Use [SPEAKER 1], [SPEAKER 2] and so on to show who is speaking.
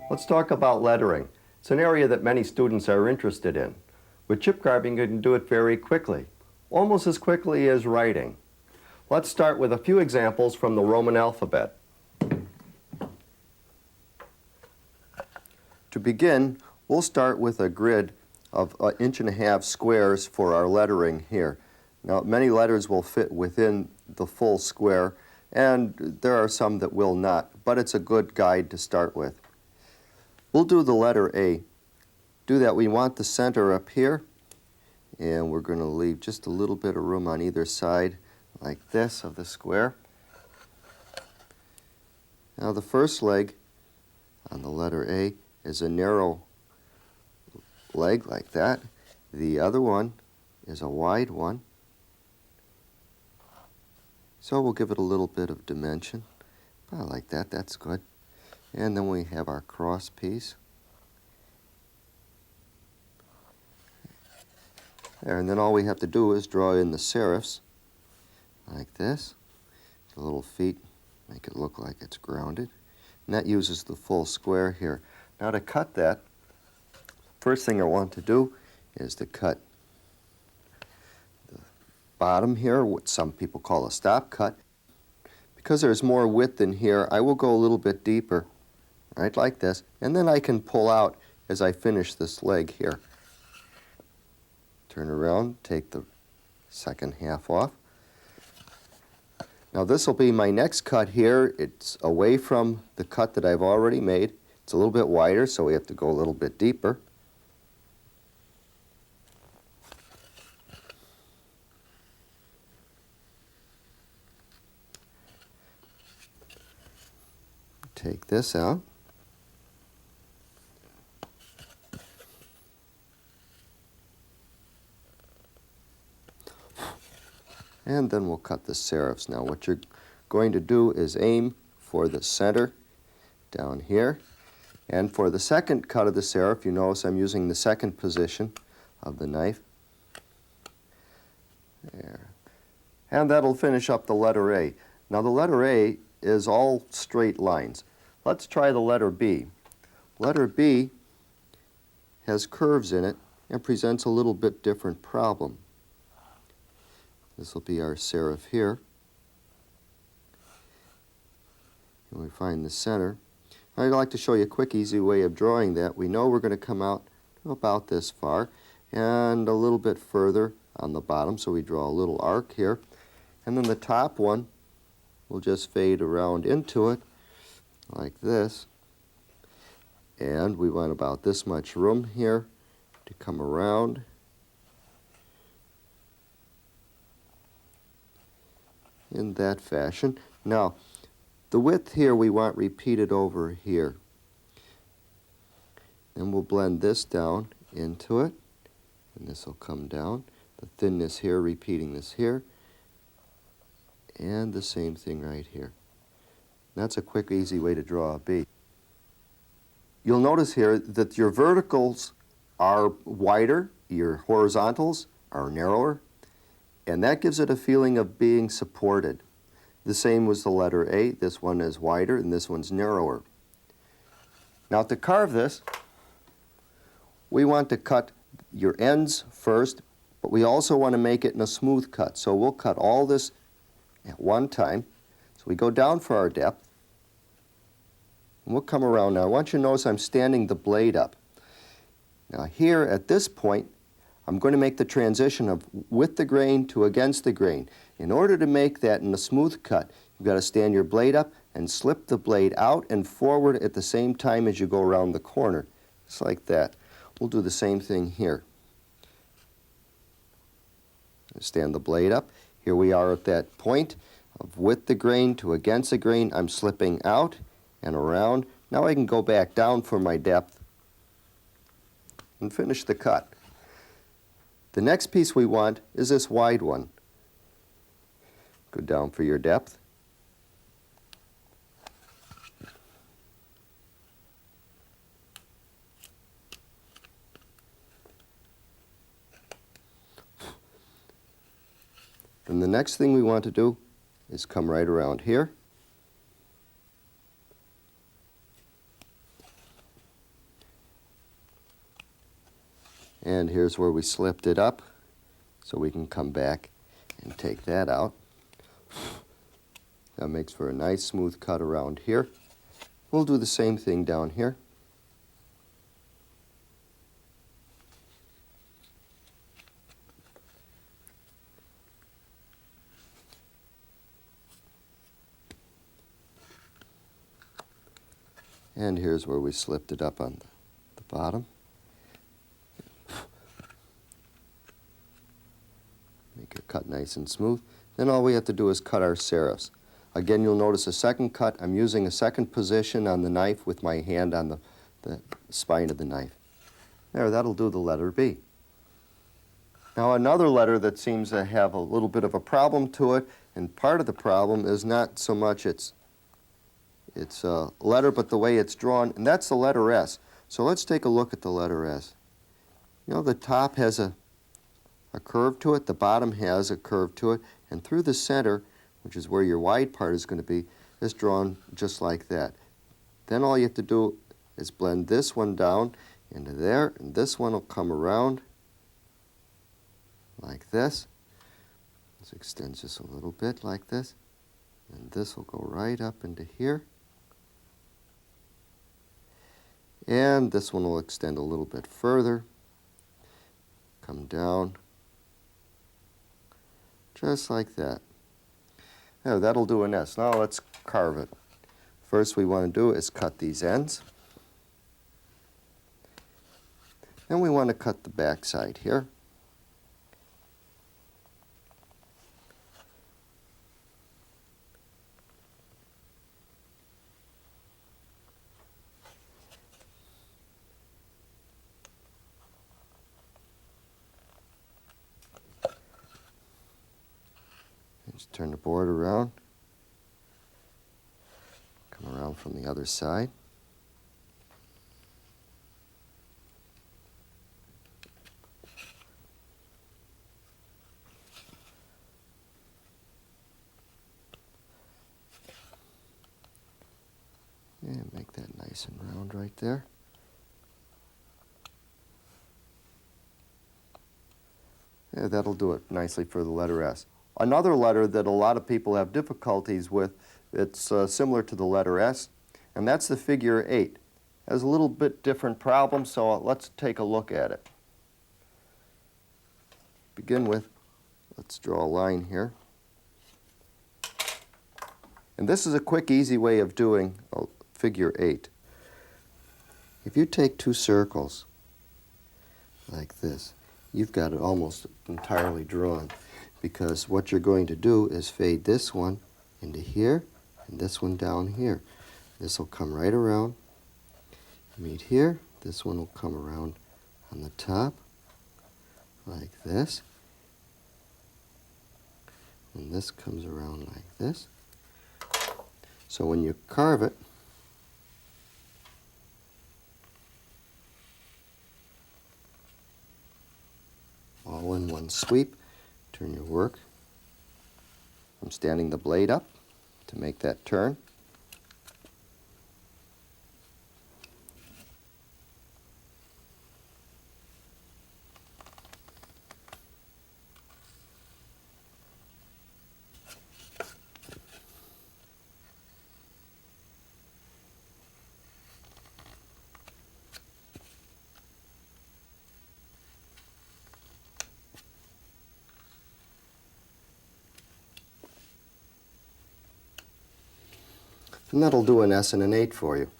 [SPEAKER 1] Let's talk about lettering. It's an area that many students are interested in. With chip carving, you can do it very quickly, almost as quickly as writing. Let's start with a few examples from the Roman alphabet. To begin, we'll start with a grid of 1.5 inch squares for our lettering here. Now, many letters will fit within the full square, and there are some that will not, but it's a good guide to start with. We'll do the letter A. To do that, we want the center up here, and we're going to leave just a little bit of room on either side, like this, of the square. Now, the first leg on the letter A is a narrow leg like that. The other one is a wide one. So we'll give it a little bit of dimension. I like that, that's good. And then we have our cross piece. There, and then all we have to do is draw in the serifs, like this. The little feet make it look like it's grounded. And that uses the full square here. Now to cut that, first thing I want to do is to cut the bottom here, what some people call a stop cut. Because there's more width in here, I will go a little bit deeper, right like this, and then I can pull out as I finish this leg here. Turn around, take the second half off. Now this will be my next cut here. It's away from the cut that I've already made. It's a little bit wider, so we have to go a little bit deeper. Take this out. And then we'll cut the serifs. Now what you're going to do is aim for the center down here. And for the second cut of the serif, you notice I'm using the second position of the knife. There. And that'll finish up the letter A. Now the letter A is all straight lines. Let's try the letter B. Letter B has curves in it and presents a little bit different problem. This will be our serif here. And we find the center. I'd like to show you a quick, easy way of drawing that. We know we're going to come out about this far and a little bit further on the bottom, so we draw a little arc here. And then the top one will just fade around into it like this. And we want about this much room here to come around. In that fashion. Now, the width here we want repeated over here. Then we'll blend this down into it, and this will come down. The thinness here, repeating this here, and the same thing right here. That's a quick, easy way to draw a B. You'll notice here that your verticals are wider, your horizontals are narrower, and that gives it a feeling of being supported. The same was the letter A. This one is wider and this one's narrower. Now to carve this, we want to cut your ends first, but we also want to make it in a smooth cut. So we'll cut all this at one time. So we go down for our depth, and we'll come around. Now I want you to notice I'm standing the blade up. Now here at this point, I'm going to make the transition of with the grain to against the grain. In order to make that in a smooth cut, you've got to stand your blade up and slip the blade out and forward at the same time as you go around the corner. Just like that. We'll do the same thing here. Stand the blade up. Here we are at that point of with the grain to against the grain. I'm slipping out and around. Now I can go back down for my depth and finish the cut. The next piece we want is this wide one. Go down for your depth. Then the next thing we want to do is come right around here. And here's where we slipped it up, so we can come back and take that out. That makes for a nice smooth cut around here. We'll do the same thing down here. And here's where we slipped it up on the bottom. Make it cut nice and smooth. Then all we have to do is cut our serifs. Again, you'll notice a second cut. I'm using a second position on the knife with my hand on the spine of the knife. There, that'll do the letter B. Now another letter that seems to have a little bit of a problem to it, and part of the problem is not so much its letter, but the way it's drawn, and that's the letter S. So let's take a look at the letter S. You know, the top has a curve to it, the bottom has a curve to it, and through the center, which is where your wide part is going to be, is drawn just like that. Then all you have to do is blend this one down into there, and this one will come around like this. This extends just a little bit like this, and this will go right up into here. And this one will extend a little bit further, come down, just like that. Now that'll do an S. Now let's carve it. First we want to do is cut these ends. Then we want to cut the back side here. Just turn the board around, come around from the other side. And make that nice and round right there. Yeah, that'll do it nicely for the letter S. Another letter that a lot of people have difficulties with, it's similar to the letter S, and that's the figure 8. It has a little bit different problem, so let's take a look at it. Begin with, let's draw a line here. And this is a quick, easy way of doing a figure 8. If you take two circles like this, you've got it almost entirely drawn, because what you're going to do is fade this one into here and this one down here. This will come right around, meet here. This one will come around on the top like this, and this comes around like this. So when you carve it, all in one sweep, turn your work. I'm standing the blade up to make that turn. And that'll do an S and an 8 for you.